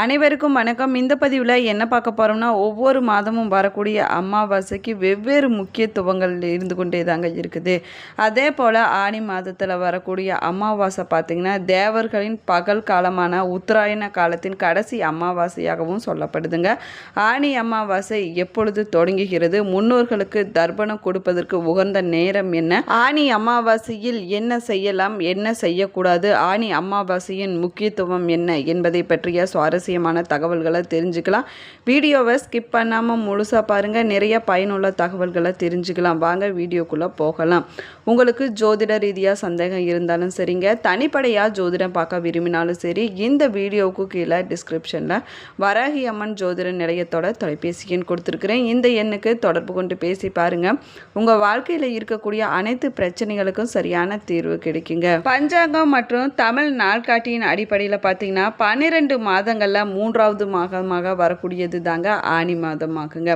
அனைவருக்கும் வணக்கம். இந்த பதிவில் என்ன பார்க்க போகிறோம்னா, ஒவ்வொரு மாதமும் வரக்கூடிய அமாவாசைக்கு வெவ்வேறு முக்கியத்துவங்கள் இருந்து கொண்டே தாங்க இருக்குது. அதே போல் ஆனி மாதத்தில் வரக்கூடிய அமாவாசை பார்த்திங்கன்னா தேவர்களின் பகல் காலமான உத்தராயண காலத்தின் கடைசி அமாவாசையாகவும் சொல்லப்படுதுங்க. ஆனி அமாவாசை எப்பொழுது தொடங்குகிறது, முன்னோர்களுக்கு தர்ப்பணம் கொடுப்பதற்கு உகந்த நேரம் என்ன, ஆனி அமாவாசையில் என்ன செய்யலாம் என்ன செய்யக்கூடாது, ஆனி அமாவாசையின் முக்கியத்துவம் என்ன என்பதை பற்றிய சுவாரஸ்யமான தகவல்களை தெரிஞ்சுக்கலாம். வீடியோவை ஸ்கிப் பண்ணாமல் முழுசாக பாருங்கள். நிறைய பயனுள்ள தகவல்களை தெரிஞ்சுக்கலாம். வாங்க வீடியோக்குள்ளே போகலாம். உங்களுக்கு ஜோதிட ரீதியாக சந்தேகம் இருந்தாலும் சரிங்க, தனிப்படையாக ஜோதிடம் பார்க்க விரும்பினாலும் சரி, இந்த வீடியோவுக்கு கீழே டிஸ்கிரிப்ஷனில் வராகி அம்மன் ஜோதிட நிலையத்தோட தொலைபேசி எண் கொடுத்துருக்குறேன். இந்த எண்ணுக்கு தொடர்பு கொண்டு பேசி பாருங்கள். உங்கள் வாழ்க்கையில் இருக்கக்கூடிய அனைத்து பிரச்சனைகளுக்கும் சரியான தீர்வு கிடைக்குங்க. பஞ்சாங்கம் மற்றும் தமிழ் நாள்காட்டியின் அடிப்படையில் பார்த்தீங்கன்னா 12 மாதங்களில் 3வது மாதமாக வரக்கூடியது தாங்க ஆனி மாதமாகுங்க.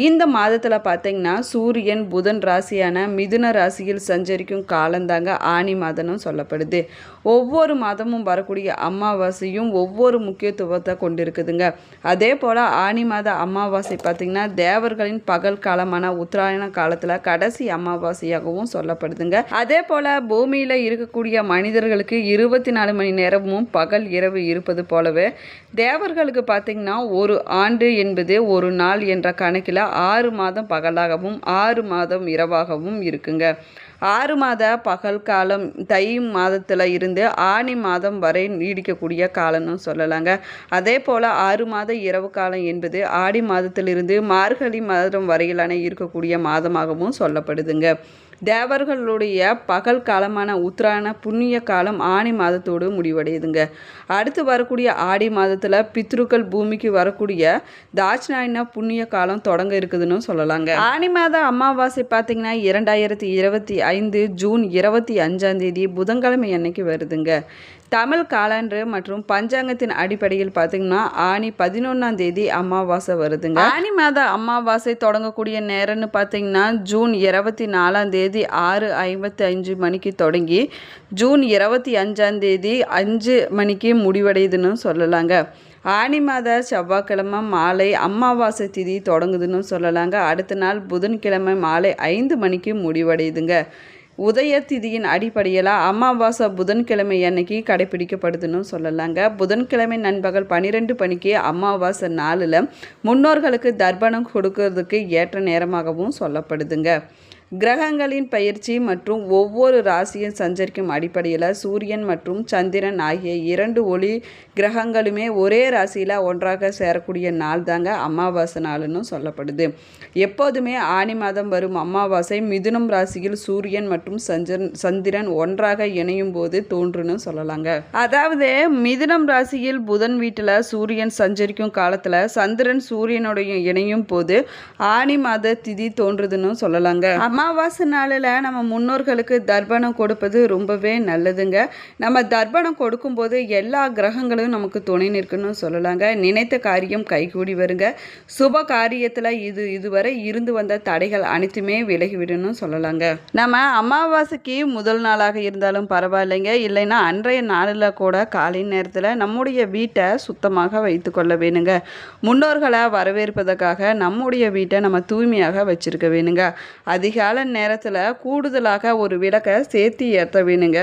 இந்த மாதத்தில் பார்த்தீங்கன்னா சூரியன் புதன் ராசியான மிதுன ராசியில் சஞ்சரிக்கும் காலந்தாங்க ஆனி மாதம்னு சொல்லப்படுது. ஒவ்வொரு மாதமும் வரக்கூடிய அமாவாசையும் ஒவ்வொரு முக்கியத்துவத்தை கொண்டிருக்குதுங்க. அதே போல் ஆனி மாத அமாவாசை பார்த்திங்கன்னா தேவர்களின் பகல் காலமான உத்தராயண காலத்தில் கடைசி அமாவாசையாகவும் சொல்லப்படுதுங்க. அதே போல் பூமியில் இருக்கக்கூடிய மனிதர்களுக்கு 24 மணி நேரமும் பகல் இரவு இருப்பது போலவே தேவர்களுக்கு பார்த்திங்கன்னா ஒரு ஆண்டு என்பது ஒரு நாள் என்ற கணக்கில் 6 மாதம் பகலாகவும் 6 மாதம் இரவாகவும் இருக்குங்க. 6 மாத பகல் காலம் தை மாதத்தில் இருந்து ஆனி மாதம் வரை நீடிக்கக்கூடிய காலம்னு சொல்லலாங்க. அதே போல் 6 மாத இரவு காலம் என்பது ஆடி மாதத்திலிருந்து மார்கழி மாதம் வரையிலான இருக்கக்கூடிய மாதமாகவும் சொல்லப்படுதுங்க. தேவர்களுடைய பகல் காலமான உத்தராயண புண்ணிய காலம் ஆனி மாதத்தோடு முடிவடையுதுங்க. அடுத்து வரக்கூடிய ஆடி மாதத்தில் பித்ருக்கள் பூமிக்கு வரக்கூடிய தாட்சாயண புண்ணிய காலம் தொடங்க இருக்குதுன்னு சொல்லலாங்க. ஆனி மாத அமாவாசை பார்த்திங்கன்னா 2025 ஜூன் 25 புதன்கிழமை அன்னைக்கு வருதுங்க. தமிழ் காலண்டர் மற்றும் பஞ்சாங்கத்தின் அடிப்படையில் பார்த்திங்கன்னா ஆனி 11 அமாவாசை வருதுங்க. ஆனி மாத அமாவாசை தொடங்கக்கூடிய நேரம்னு பார்த்திங்கன்னா ஜூன் 24 6:55 மணிக்கு தொடங்கி ஜூன் 25 5 மணிக்கு முடிவடையுதுன்னு சொல்லலாங்க. ஆனி மாத செவ்வாய்க்கிழமை மாலை அமாவாசை திதி தொடங்குதுன்னு சொல்லலாங்க. அடுத்த நாள் புதன்கிழமை மாலை 5 மணிக்கு முடிவடையுதுங்க. உதய திதியின் அடிப்படையில் அமாவாசை புதன்கிழமை அன்னைக்கு கடைபிடிக்கப்படுதுன்னு சொல்லலாங்க. புதன்கிழமை நண்பகல் 12 மணிக்கு அமாவாசை நாளில் முன்னோர்களுக்கு தர்ப்பணம் கொடுக்கறதுக்கு ஏற்ற நேரமாகவும் சொல்லப்படுதுங்க. கிரகங்களின் பயிற்சி மற்றும் ஒவ்வொரு ராசியும் சஞ்சரிக்கும் அடிப்படையில் சூரியன் மற்றும் சந்திரன் ஆகிய 2 ஒளி கிரகங்களுமே ஒரே ராசியில் ஒன்றாக சேரக்கூடிய நாள் தாங்க அமாவாசை நாள்னு சொல்லப்படுது. எப்போதுமே ஆனி மாதம் வரும் அமாவாசை மிதுனம் ராசியில் சூரியன் மற்றும் சந்திரன் ஒன்றாக இணையும் போது தோன்றுன்னு சொல்லலாங்க. அதாவது மிதுனம் ராசியில் புதன் வீட்டில் சூரியன் சஞ்சரிக்கும் காலத்தில் சந்திரன் சூரியனுடைய இணையும் போது ஆனி மாத திதி தோன்றுதுன்னு சொல்லலாங்க. அமாவாசை நாளில் நம்ம முன்னோர்களுக்கு தர்ப்பணம் கொடுப்பது ரொம்பவே நல்லதுங்க. நம்ம தர்ப்பணம் கொடுக்கும்போது எல்லா கிரகங்களும் நமக்கு துணை நிற்குன்னு சொல்லலாங்க. நினைத்த காரியம் கைகூடி வருங்க. சுப காரியத்தில் இதுவரை இருந்து வந்த தடைகள் அனைத்துமே விலகிவிடணும்னு சொல்லலாங்க. நம்ம அமாவாசைக்கு முதல் நாளாக இருந்தாலும் பரவாயில்லைங்க, இல்லைன்னா அன்றைய நாளில் கூட காலை நேரத்தில் நம்முடைய வீட்டை சுத்தமாக வைத்து கொள்ள வேணுங்க. முன்னோர்களை வரவேற்பதற்காக நம்முடைய வீட்டை நம்ம தூய்மையாக வச்சிருக்க வேணுங்க. அதிகாலை நேரத்தில் கூடுதலாக ஒரு விளக்கை சேர்த்து ஏற்ற வேணுங்க.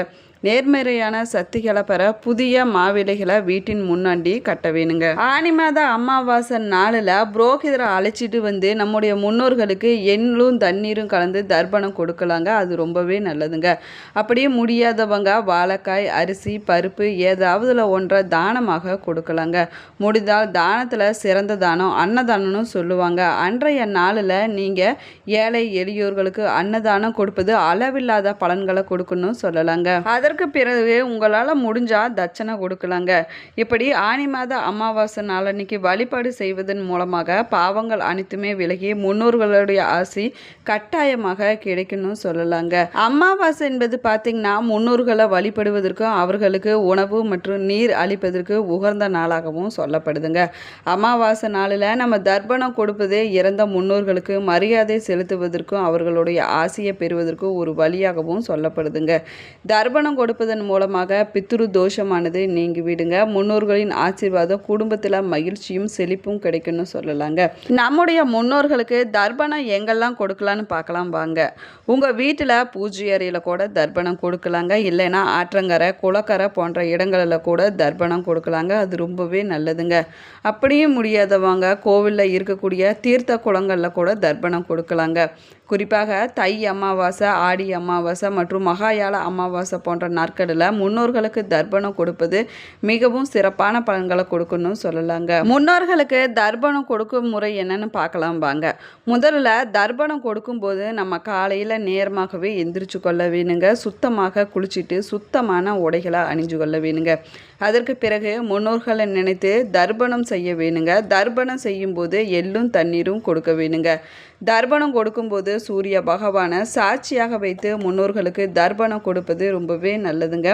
நேர்மறையான சக்திகளை பெற புதிய மாவிலைகளை வீட்டின் முன்னாடி கட்ட வேணுங்க. ஆனி மாத அமாவாசை நாளில் புரோகிதரை அழைச்சிட்டு வந்து நம்முடைய முன்னோர்களுக்கு எண்ணும் தண்ணீரும் கலந்து தர்ப்பணம் கொடுக்கலாங்க. அது ரொம்பவே நல்லதுங்க. அப்படியே முடியாதவங்க வாழைக்காய் அரிசி பருப்பு ஏதாவதுல ஒன்றை தானமாக கொடுக்கலாங்க. முடிந்தால் தானத்தில் சிறந்த தானம் அன்னதானம்னு சொல்லுவாங்க. அன்றைய நாளில் நீங்கள் ஏழை எளியோர்களுக்கு அன்னதானம் கொடுப்பது அளவில்லாத பலன்களை கொடுக்கணும்னு சொல்லலாங்க. அதற்கு பிறகு உங்களால் முடிஞ்சால் தட்சணை கொடுக்கலாங்க. இப்படி ஆனி மாத அமாவாசை நாளன்னைக்கு வழிபாடு செய்வதன் மூலமாக பாவங்கள் அனைத்துமே விலகி முன்னோர்களுடைய ஆசி கட்டாயமாக கிடைக்கணும்னு சொல்லலாங்க. அமாவாசை என்பது பார்த்திங்கன்னா முன்னோர்களை வழிபடுவதற்கும் அவர்களுக்கு உணவு மற்றும் நீர் அளிப்பதற்கு உகந்த நாளாகவும் சொல்லப்படுதுங்க. அமாவாசை நாளில் நம்ம தர்ப்பணம் கொடுப்பதே இறந்த முன்னோர்களுக்கு மரியாதை செலுத்துவதற்கும் அவர்களுடைய ஆசையை பெறுவதற்கும் ஒரு வழியாகவும் சொல்லப்படுதுங்க. தர்ப்பணம் கொடுப்பதன் மூலமாக பித்ரு தோஷமானது நீங்கி விடுங்க. முன்னோர்களின் ஆசீர்வாதம் குடும்பத்தில் மகிழ்ச்சியும் செழிப்பும் கிடைக்கும்னு சொல்லலாங்க. நம்முடைய முன்னோர்களுக்கு தர்ப்பணம் எங்கெல்லாம் கொடுக்கலான்னு பார்க்கலாம் வாங்க. உங்கள் வீட்டில் பூஜை அறையில் கூட தர்ப்பணம் கொடுக்கலாங்க. இல்லைன்னா ஆற்றங்கரை குளக்கரை போன்ற இடங்களில் கூட தர்ப்பணம் கொடுக்கலாங்க. அது ரொம்பவே நல்லதுங்க. அப்படியும் முடியாதவங்க கோவிலில் இருக்கக்கூடிய தீர்த்த குளங்களில் கூட தர்ப்பணம் கொடுக்கலாங்க. குறிப்பாக தை அமாவாசை, ஆடி அமாவாசை மற்றும் மகாயாள அமாவாசை போன்ற நாட்களில் முன்னோர்களுக்கு தர்ப்பணம் கொடுப்பது மிகவும் சிறப்பான பலன்களை கொடுக்கணும்னு சொல்லலாங்க. முன்னோர்களுக்கு தர்ப்பணம் கொடுக்கும் முறை என்னன்னு பார்க்கலாம் வாங்க. முதல்ல தர்ப்பணம் கொடுக்கும்போது நம்ம காலையில் நேரமாகவே எந்திரிச்சு கொள்ள வேணுங்க. சுத்தமாக குளிச்சுட்டு சுத்தமான உடைகளை அணிஞ்சு கொள்ள வேணுங்க. அதற்கு பிறகு முன்னோர்களை நினைத்து தர்ப்பணம் செய்ய வேணுங்க. தர்ப்பணம் செய்யும்போது எள்ளும் தண்ணீரும் கொடுக்க வேணுங்க. தர்ப்பணம் கொடுக்கும்போது சூரிய பகவானை சாட்சியாக வைத்து முன்னோர்களுக்கு தர்ப்பணம் கொடுப்பது ரொம்பவே நல்லதுங்க.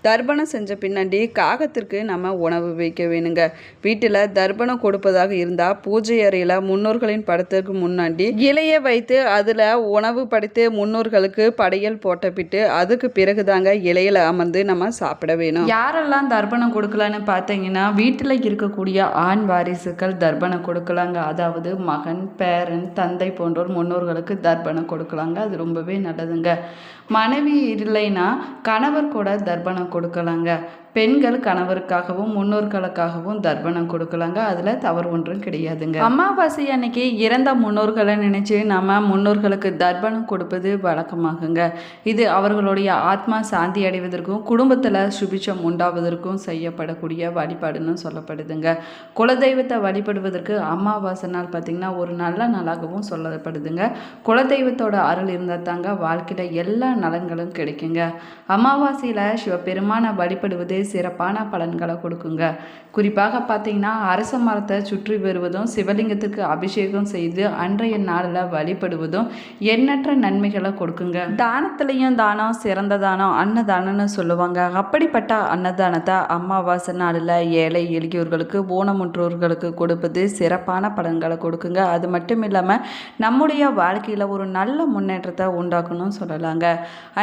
தர்ப்பணம் செஞ்ச பின்னாடி காகத்திற்கு நம்ம உணவு வைக்க வேணுங்க. வீட்டில் தர்ப்பணம் கொடுப்பதாக இருந்தால் பூஜை அறையில் முன்னோர்களின் படத்துக்கு முன்னாடி இலையை வைத்து அதில் உணவு படைத்து முன்னோர்களுக்கு படையல் போட்டப்பிட்டு அதுக்கு பிறகு தாங்க இலையில் அமர்ந்து நம்ம சாப்பிட வேணும். யாரெல்லாம் தர்ப்பணம் கொடுக்கலான்னு பார்த்தீங்கன்னா வீட்டில் இருக்கக்கூடிய ஆண் வாரிசுகள் தர்ப்பணம் கொடுக்கலாங்க. அதாவது மகன், பேரன், தந்தை போன்றோர் முன்னோர்களுக்கு தர்ப்பணம் கொடுக்கலாங்க. அது ரொம்பவே நல்லதுங்க. மனைவி இல்லைன்னா கணவர் கூட தர்ப்பணம் கொடுக்கலாங்க. பெண்கள் கணவருக்காகவும் முன்னோர்களுக்காகவும் தர்ப்பணம் கொடுக்கலாங்க. அதில் தவறு ஒன்றும் கிடையாதுங்க. அமாவாசை அன்னைக்கு இறந்த முன்னோர்களை நினைச்சு நம்ம முன்னோர்களுக்கு தர்ப்பணம் கொடுப்பது வழக்கமாகுங்க. இது அவர்களுடைய ஆத்மா சாந்தி அடைவதற்கும் குடும்பத்தில் சுபிட்சம் உண்டாவதற்கும் செய்யப்படக்கூடிய வழிபாடுன்னு சொல்லப்படுதுங்க. குலதெய்வத்தை வழிபடுவதற்கு அமாவாசை நாள் பார்த்திங்கன்னா ஒரு நல்ல நாளாகவும் சொல்லப்படுதுங்க. குலதெய்வத்தோட அருள் இருந்தால் தாங்க வாழ்க்கையில் எல்லா நலன்களும் கிடைக்குங்க. அமாவாசையில் சிவபெருமானை வழிபடுவது சிறப்பான பலன்களை கொடுக்குங்க. குறிப்பாக பார்த்தீங்கன்னா அரச மரத்தை சுற்றி வருவதும் சிவலிங்கத்துக்கு அபிஷேகம் செய்து அன்றைய நாளில் வழிபடுவதும் எண்ணற்ற நன்மைகளை கொடுக்குங்க. தானத்திலையும் தானம் சிறந்த தானம் அன்னதானம்னு சொல்லுவாங்க. அப்படிப்பட்ட அன்னதானத்தை அமாவாசை நாளில் ஏழை எளியோர்களுக்கு ஊனமுற்றோர்களுக்கு கொடுப்பது சிறப்பான பலன்களை கொடுக்குங்க. அது மட்டும் இல்லாமல் நம்முடைய வாழ்க்கையில் ஒரு நல்ல முன்னேற்றத்தை உண்டாக்கணும்னு சொல்லலாங்க.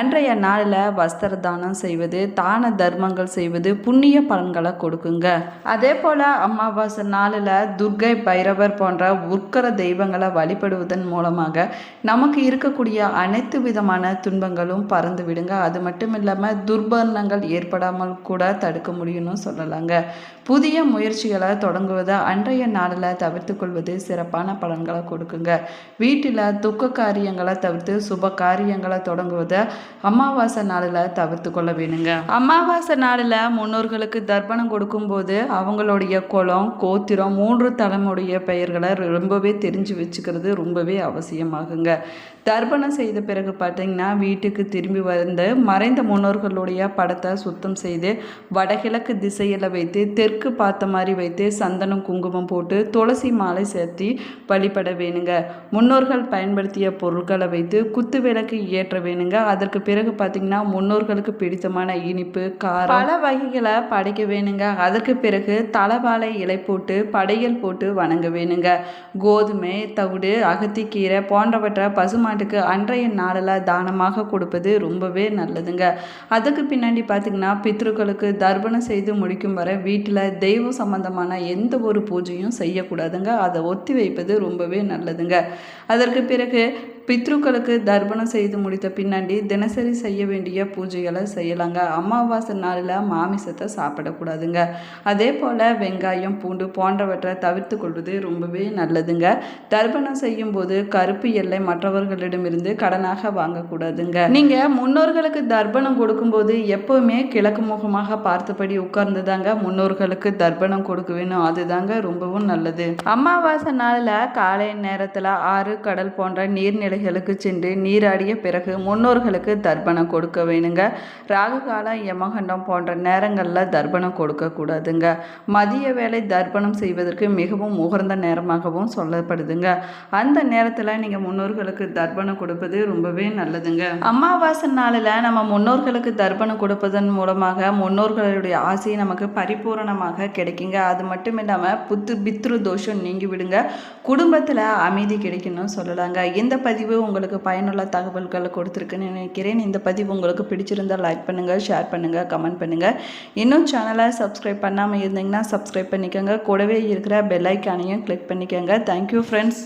அன்றைய நாளில் வஸ்திர தானம் செய்வது, தான தர்மங்கள் செய்வது புண்ணிய பலன்களை கொடுக்குங்க. அதே போல் அமாவாசை நாளில் துர்க்கை, பைரவர் போன்ற உட்கர தெய்வங்களை வழிபடுவதன் மூலமாக நமக்கு இருக்கக்கூடிய அனைத்து விதமான துன்பங்களும் பறந்து விடுங்க. அது மட்டும் இல்லாமல் துர்பரணங்கள் ஏற்படாமல் கூட தடுக்க முடியும்னு சொல்லலாங்க. புதிய முயற்சிகளை தொடங்குவதை அன்றைய நாளில் தவிர்த்து கொள்வது சிறப்பான பலன்களை கொடுக்குங்க. வீட்டில் துக்க காரியங்களை தவிர்த்து சுப காரியங்களை தொடங்குவதை அமாவாசை நாளில் தவிர்த்து கொள்ள வேணுங்க. அமாவாசை நாளில் முன்னோர்களுக்கு தர்ப்பணம் கொடுக்கும்போது அவங்களுடைய குலம், கோத்திரம், 3 தலைமுடைய பெயர்களை ரொம்பவே தெரிஞ்சு வச்சுக்கிறது ரொம்பவே அவசியமாகுங்க. தர்ப்பணம் செய்த பிறகு பார்த்தீங்கன்னா வீட்டுக்கு திரும்பி வந்து மறைந்த முன்னோர்களுடைய படத்தை சுத்தம் செய்து வடகிழக்கு திசையில் வைத்து தெற்கு பார்த்த மாதிரி வைத்து சந்தனம், குங்குமம் போட்டு துளசி மாலை சேர்த்து வழிபட வேணுங்க. முன்னோர்கள் பயன்படுத்திய பொருட்களை வைத்து குத்து விளக்கு ஏற்ற வேணுங்க. அதற்கு பிறகு பார்த்தீங்கன்னா முன்னோர்களுக்கு பிடித்தமான இனிப்பு, காரம், பல வகைகளை படைக்க வேணுங்க. அதற்கு பிறகு தலைவாழை இலை போட்டு படையல் போட்டு வணங்க வேணுங்க. கோதுமை, தவிடு, அகத்திக்கீரை போன்றவற்றை பசுமாட்டுக்கு அன்றைய நாளில் தானமாக கொடுப்பது ரொம்பவே நல்லதுங்க. அதுக்கு பின்னாடி பார்த்திங்கன்னா பித்ருக்களுக்கு தர்ப்பணம் செய்து முடிக்கும் வரை வீட்டில் தெய்வம் சம்பந்தமான எந்த ஒரு பூஜையும் செய்யக்கூடாதுங்க. அதை ஒத்தி வைப்பது ரொம்பவே நல்லதுங்க. அதற்கு பிறகு பித்ருக்களுக்கு தர்ப்பணம் செய்து முடித்த பின்னாடி தினசரி செய்ய வேண்டிய பூஜைகளை செய்யலாங்க. அமாவாசை நாளில் மாமிசத்தை சாப்பிடக்கூடாதுங்க. அதே போல் வெங்காயம், பூண்டு போன்றவற்றை தவிர்த்து கொள்வது ரொம்பவே நல்லதுங்க. தர்ப்பணம் செய்யும் போது கருப்பு எல்லை மற்றவர்களிடமிருந்து கடனாக வாங்கக்கூடாதுங்க. நீங்கள் முன்னோர்களுக்கு தர்ப்பணம் கொடுக்கும்போது எப்போவுமே கிழக்கு முகமாக பார்த்தபடி உட்கார்ந்து தாங்க முன்னோர்களுக்கு தர்ப்பணம் கொடுக்க வேணும். அதுதாங்க ரொம்பவும் நல்லது. அமாவாசை நாளில் காலை நேரத்தில் ஆறு, கடல் போன்ற நீர்நிலைகளுக்கு சென்று நீராடிய பிறகு முன்னோர்களுக்கு தர்ப்பணம் கொடுக்க வேணுங்க. ராகு காலம், யமகண்டம் போன்ற நேரங்களில் தர்ப்பணம் கொடுக்கக்கூடாதுங்க. மதிய வேளை தர்ப்பணம் செய்வதற்கு மிகவும் உகந்த நேரமாகவும் சொல்லப்படுதுங்க. அந்த நேரத்தில் நீங்கள் முன்னோர்களுக்கு தர்ப்பணம் கொடுப்பது ரொம்பவே நல்லதுங்க. அமாவாசை நாளில் நம்ம முன்னோர்களுக்கு தர்ப்பணம் கொடுப்பதன் மூலமாக முன்னோர்களுடைய ஆசை நமக்கு பரிபூரணமாக கிடைக்குங்க. அது மட்டும் இல்லாமல் பித்ரு தோஷம் நீங்கி விடுங்க. குடும்பத்தில் அமைதி கிடைக்கணும்னு சொல்லலாங்க. இந்த பதிவு பதிவு உங்களுக்கு பயனுள்ள தகவல்களை கொடுத்துருக்குன்னு நினைக்கிறேன். இந்த பதிவு உங்களுக்கு பிடிச்சிருந்தால் லைக் பண்ணுங்கள், ஷேர் பண்ணுங்கள், கமெண்ட் பண்ணுங்கள். இன்னும் சேனலை சப்ஸ்கிரைப் பண்ணாமல் இருந்தீங்கன்னா சப்ஸ்கிரைப் பண்ணிக்கோங்க. கூடவே இருக்கிற பெல் ஐக்கானையும் கிளிக் பண்ணிக்கோங்க. Thank you friends.